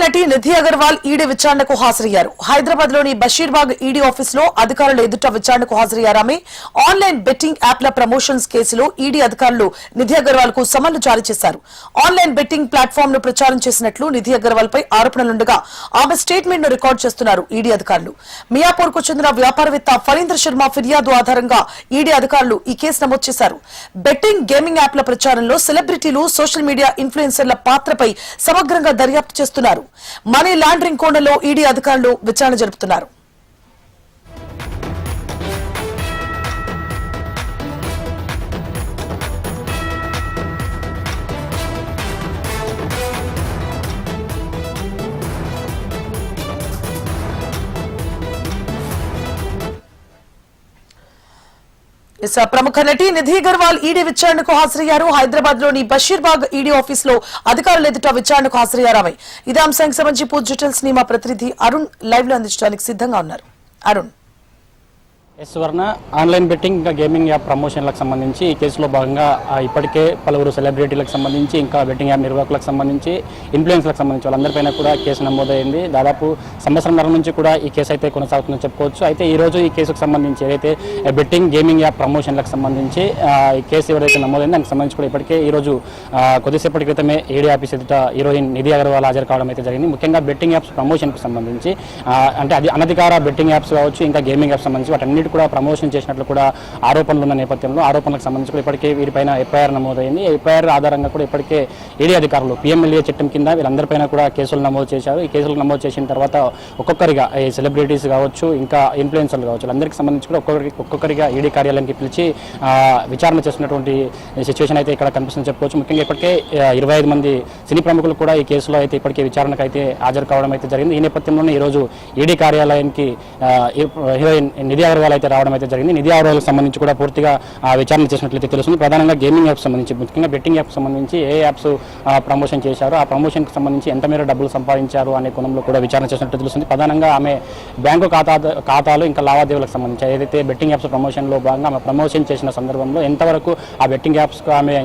నటి నిధి అగర్వాల్ ఈడీ విచారణకు హాజరయ్యారు. హైదరాబాద్ లోని బషీర్బాగ్ ఈడీ ఆఫీసులో అధికారుల ఎదుట విచారణకు హాజరయ్యారు. ఆమె ఆన్లైన్ బెట్టింగ్ యాప్ల ప్రమోషన్స్ కేసులో ఈడీ అధికారులు నిధి అగర్వాల్ కు సమన్లు జారీ చేశారు. ఆన్లైన్ బెట్టింగ్ ప్లాట్ఫామ్ ను ప్రచారం చేసినట్లు నిధి అగర్వాల్ పై ఆరోపణలుండగా ఆమె స్టేట్మెంట్ ను రికార్డు చేస్తున్నారు ఈడీ అధికారులు. మియాపూర్ కు చెందిన వ్యాపారవేత్త ఫరీంద్ర శర్మ ఫిర్యాదు ఆధారంగా ఈడీ అధికారులు ఈ కేసు నమోదు చేశారు. బెట్టింగ్ గేమింగ్ యాప్ల ప్రచారంలో సెలబ్రిటీలు సోషల్ మీడియా ఇన్ఫ్లుయెన్సర్ల పాత్రపై సమగ్రంగా దర్యాప్తు చేస్తున్నారు. మనీ లాండరింగ్ కోణంలో ఈడీ అధికారులు విచారణ జరుపుతున్నారు. ప్రముఖ నటి నిధి అగర్వాల్ ఈడీ విచారణకు హాజరయ్యారు. హైదరాబాద్ లోని బషీర్బాగ్ ఈడీ ఆఫీస్ లో అధికారులు ఎదుట విచారణకు హాజరయ్యారు. ఆమె ఇదే అంశానికి సంబంధించి పూర్తి డీటెయిల్స్ ని మా ప్రతినిధి అరుణ్ లైవ్ లో అందించడానికి సిద్ధంగా ఉన్నారు. అరుణ్. స్వర్ణ, ఆన్లైన్ బెట్టింగ్ ఇంకా గేమింగ్ యాప్ ప్రమోషన్లకు సంబంధించి ఈ కేసులో భాగంగా ఇప్పటికే పలువురు సెలబ్రిటీలకు సంబంధించి ఇంకా బెట్టింగ్ యాప్ నిర్వాహకులకు సంబంధించి ఇన్ఫ్లుయెన్స్లకు సంబంధించి వాళ్ళందరిపైన కూడా కేసు నమోదైంది. దాదాపు సంవత్సరంన్నర నుంచి కూడా ఈ కేసు అయితే కొనసాగుతుందని చెప్పుకోవచ్చు. అయితే ఈ రోజు ఈ కేసుకు సంబంధించి ఏదైతే బెట్టింగ్ గేమింగ్ యాప్ ప్రమోషన్లకు సంబంధించి ఈ కేసు ఎవరైతే నమోదైంది దానికి సంబంధించి కూడా ఇప్పటికే ఈ రోజు కొద్దిసేపటి క్రితమే ఏడీ ఆఫీస్ ఎదుట హీరోయిన్ నిధి అగర్వాల్ హాజరు కావడం అయితే జరిగింది. ముఖ్యంగా బెట్టింగ్ యాప్స్ ప్రమోషన్కు సంబంధించి అంటే అది అనధికార బెట్టింగ్ యాప్స్ కావచ్చు, ఇంకా గేమింగ్ యాప్స్ సంబంధించి వాటన్నిటి కూడా ప్రమోషన్ చేసినట్లు కూడా ఆరోపణలు ఉన్న నేపథ్యంలో ఆరోపణలకు సంబంధించి కూడా ఇప్పటికే వీరిపైన ఎఫ్ఐఆర్ నమోదైంది. ఎఫ్ఐఆర్ ఆధారంగా కూడా ఇప్పటికే ఈడీ అధికారులు పిఎంఎల్ఏ చట్టం కింద వీళ్ళందరిపైన కూడా కేసులు నమోదు చేశారు. ఈ కేసులు నమోదు చేసిన తర్వాత ఒక్కొక్కరిగా ఈ సెలబ్రిటీస్ కావచ్చు, ఇంకా ఇన్ఫ్లుయెన్సర్లు కావచ్చు, అందరికీ సంబంధించి కూడా ఒక్కొక్కరిగా ఈడీ కార్యాలయానికి పిలిచి విచారణ చేసినటువంటి సిచ్యువేషన్ అయితే ఇక్కడ కనిపిస్తుందని చెప్పుకోవచ్చు. ముఖ్యంగా ఇప్పటికే 25 మంది సినీ ప్రముఖులు కూడా ఈ కేసులో అయితే ఇప్పటికే విచారణకు అయితే హాజరు కావడం అయితే జరిగింది. ఈ నేపథ్యంలోనే ఈరోజు ఈడీ కార్యాలయానికి హీరోయిన్ నిధి అగర్వాల్ అయితే రావడం అయితే జరిగింది. నిధి అగర్వాల్కి సంబంధించి కూడా పూర్తిగా విచారణ చేసినట్లయితే తెలుస్తుంది. ప్రధానంగా గేమింగ్ యాప్స్ సంబంధించి, ముఖ్యంగా బెట్టింగ్ యాప్స్ సంబంధించి ఏ యాప్స్ ప్రమోషన్ చేశారు, ఆ ప్రమోషన్కి సంబంధించి ఎంత మేర డబ్బులు సంపాదించారు అనే కోణంలో కూడా విచారణ చేసినట్టు తెలుస్తుంది. ప్రధానంగా ఆమె బ్యాంకు ఖాతాలు ఇంకా లావాదేవీలకు సంబంధించి ఏదైతే బెట్టింగ్ యాప్స్ ప్రమోషన్లో భాగంగా ఆమె ప్రమోషన్ చేసిన సందర్భంలో ఎంతవరకు ఆ బెట్టింగ్ యాప్స్ ఆమె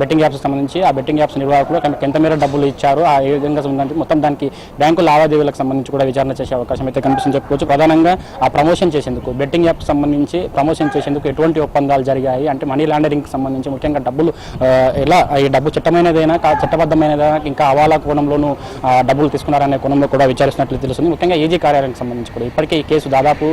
బెట్టింగ్ యాప్స్ సంబంధించి ఆ బెట్టింగ్ యాప్స్ నిర్వాహకులు ఆమెకు ఎంత మేర డబ్బులు ఇచ్చారు, ఆ ఏ విధంగా ఉందంటే మొత్తం దానికి బ్యాంకు లావాదేవీలకు సంబంధించి కూడా విచారణ చేసే అవకాశం అయితే కనిపిస్తుంది చెప్పుకోవచ్చు. ప్రధానంగా ఆ ప్రమోషన్ చేసేందుకు బెట్టింగ్ యాప్స్ సంబంధించి ప్రమోషన్ చేసేందుకు ఎటువంటి ఒప్పందాలు జరిగాయి, అంటే మనీ లాండరింగ్కి సంబంధించి ముఖ్యంగా డబ్బులు ఎలా ఈ డబ్బు చట్టమైనదైనా చట్టబద్ధమైనదైనా ఇంకా హవాలా కోణంలోనూ డబ్బులు తీసుకున్నారనే కోణంలో కూడా విచారిస్తున్నట్లు తెలుస్తుంది. ముఖ్యంగా ఈజీ కార్యాలయానికి సంబంధించి కూడా ఇప్పటికే ఈ కేసు దాదాపు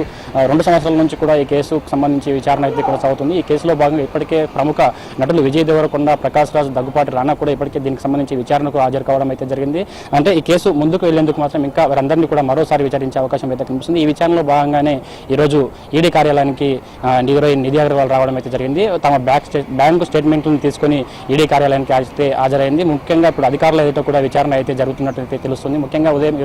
2 సంవత్సరాల నుంచి కూడా ఈ కేసుకు సంబంధించి విచారణ అయితే కొనసాగుతుంది. ఈ కేసులో భాగంగా ఇప్పటికే ప్రముఖ నటులు విజయ్ దేవరకొండ, ప్రకాష్ రాజ్, దగ్గుపాటి రాణా కూడా ఇప్పటికే దీనికి సంబంధించి విచారణకు హాజరు కావడం అయితే జరిగింది. అంటే ఈ కేసు ముందుకు వెళ్లేందుకు మాత్రం ఇంకా వారందరినీ కూడా మరోసారి విచారించే అవకాశం అయితే కనిపిస్తుంది. ఈ విచారణలో భాగంగానే ఈరోజు ఈడీ కార్యాలయానికి హీరోయిన్ నిధి అగర్వాల్ రావడం అయితే జరిగింది. తమ బ్యాంకు స్టేట్మెంట్లను తీసుకుని ఈడీ కార్యాలయానికి హాజరైంది. ముఖ్యంగా ఇప్పుడు అధికారుల ఎదుట కూడా విచారణ అయితే జరుగుతున్నట్లయితే తెలుస్తుంది. ముఖ్యంగా ఉదయం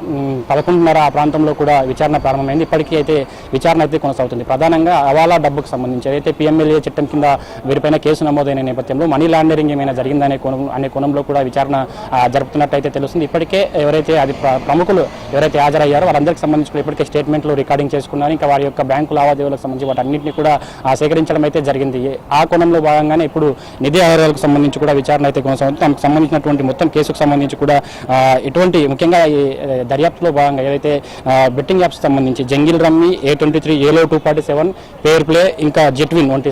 11:30 ఆ ప్రాంతంలో కూడా విచారణ ప్రారంభమైంది. ఇప్పటికీ అయితే విచారణ అయితే కొనసాగుతుంది. ప్రధానంగా హవాలా డబ్బుకు సంబంధించి ఏదైతే పిఎంఎల్ఏ చట్టం కింద వీరిపైన కేసు నమోదైన నేపథ్యంలో మనీ లాండరింగ్ ఏమైనా జరిగిందనే కోణంలో కూడా విచారణ జరుపుతున్నట్టయితే తెలుస్తుంది. ఇప్పటికే ఎవరైతే ప్రముఖులు ఎవరైతే హాజరయ్యారో వారందరికీ సంబంధించి కూడా ఇప్పటికే స్టేట్మెంట్లు రికార్డింగ్ చేసుకున్నారు. ఇంకా వారి యొక్క బ్యాంకు లావాదేవీలకు సంబంధించి వాటన్నింటినీ కూడా సేకరించడం అయితే జరిగింది. ఆ కోణంలో భాగంగానే ఇప్పుడు నిధి అగర్వాల్కు సంబంధించి కూడా విచారణ అయితే కొనసాగుతుంది. తమకు సంబంధించినటువంటి మొత్తం కేసుకు సంబంధించి కూడా ఇటువంటి ముఖ్యంగా దర్యాప్తులో భాగంగా ఏదైతే బెట్టింగ్ యాప్స్ సంబంధించి జంగిల్ రమ్మీ, A23, ఏలో 247, పేర్ ప్లే, ఇంకా జెట్విన్ వంటి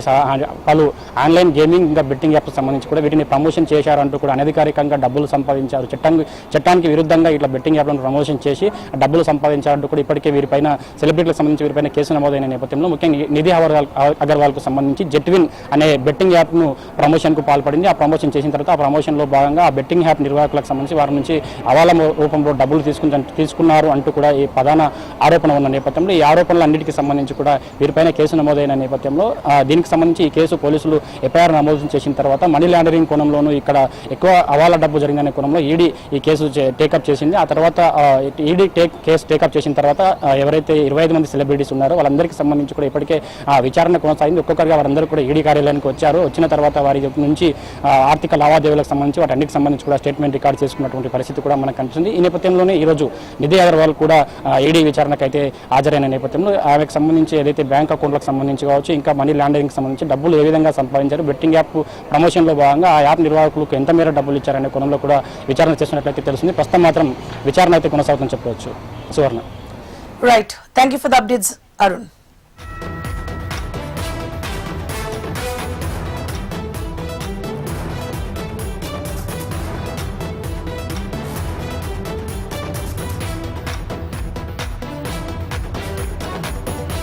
పలు ఆన్లైన్ గేమింగ్ ఇంకా బెట్టింగ్ యాప్స్ సంబంధించి కూడా వీటిని ప్రమోషన్ చేశారంటూ కూడా అనధికారికంగా డబ్బులు సంపాదించారు, చట్టానికి విరుద్ధంగా ఇట్లా బెట్టింగ్ యాప్లను ప్రమోషన్ చేసి డబ్బులు సంపాదించారంటూ కూడా ఇప్పటికే వీరిపైన సెలబ్రిటీలకు సంబంధించి వీరిపైన కేసు నమోదైన నేపథ్యంలో ముఖ్యంగా నిధి అగర్వాల్కు సంబంధించి జెట్విన్ అనే బెట్టింగ్ యాప్ను ప్రమోషన్కు పాల్పడింది. ఆ ప్రమోషన్ చేసిన తర్వాత ఆ ప్రమోషన్లో భాగంగా ఆ బెట్టింగ్ యాప్ నిర్వాహకులకు సంబంధించి వారి నుంచి హవాలా రూపంలో డబ్బులు తీసుకున్నారు అంటూ కూడా ఈ ప్రధాన ఆరోపణ ఉన్న నేపథ్యంలో ఈ ఆరోపణలన్నిటికీ సంబంధించి కూడా వీరిపైన కేసు నమోదైన నేపథ్యంలో దీనికి సంబంధించి ఈ కేసు పోలీసులు ఎఫ్ఐఆర్ నమోదు చేసిన తర్వాత మనీ లాండరింగ్ కోణంలోనూ ఇక్కడ ఎక్కువ హవాలా డబ్బు జరిగిందనే కోణంలో ఈడీ ఈ కేసు టేకప్ చేసింది. ఆ తర్వాత ఈడీ కేసు టేకప్ చేసిన తర్వాత ఎవరైతే 25 5 మంది సెలబ్రిటీస్ ఉన్నారు. వాళ్ళందరికీ సంబంధించి కూడా ఇప్పటికే విచారణ కొనసాగింది. ఒక్కొక్కరుగా వారందరూ కూడా ఈడీ కార్యాలయానికి వచ్చారు. వచ్చిన తర్వాత వారి నుంచి ఆర్థిక లావాదేవీలకు సంబంధించి వాటన్నిటికి సంబంధించి కూడా స్టేట్మెంట్ రికార్డ్ చేసుకున్నటువంటి పరిస్థితి కూడా మనకు కనిపిస్తుంది. ఈ నేపథ్యంలోనే ఈరోజు నిధి అగర్వాల్ కూడా ఈడీ విచారణకు అయితే హాజరైన నేపథ్యంలో ఆమెకు సంబంధించి ఏదైతే బ్యాంక్ అకౌంట్లకు సంబంధించి కావచ్చు, ఇంకా మనీ లాండరింగ్కి సంబంధించి డబ్బులు ఏ విధంగా సంపాదించారు, బెట్టింగ్ యాప్ ప్రమోషన్లో భాగంగా ఆ యాప్ నిర్వాహకులకు ఎంత మేర డబ్బులు ఇచ్చారనే కోణంలో కూడా విచారణ చేస్తున్నట్లయితే తెలుస్తుంది. ప్రస్తుతం మాత్రం విచారణ అయితే కొనసాగుతుందని చెప్పవచ్చు. Suvarna. Right, thank you for the updates Arun.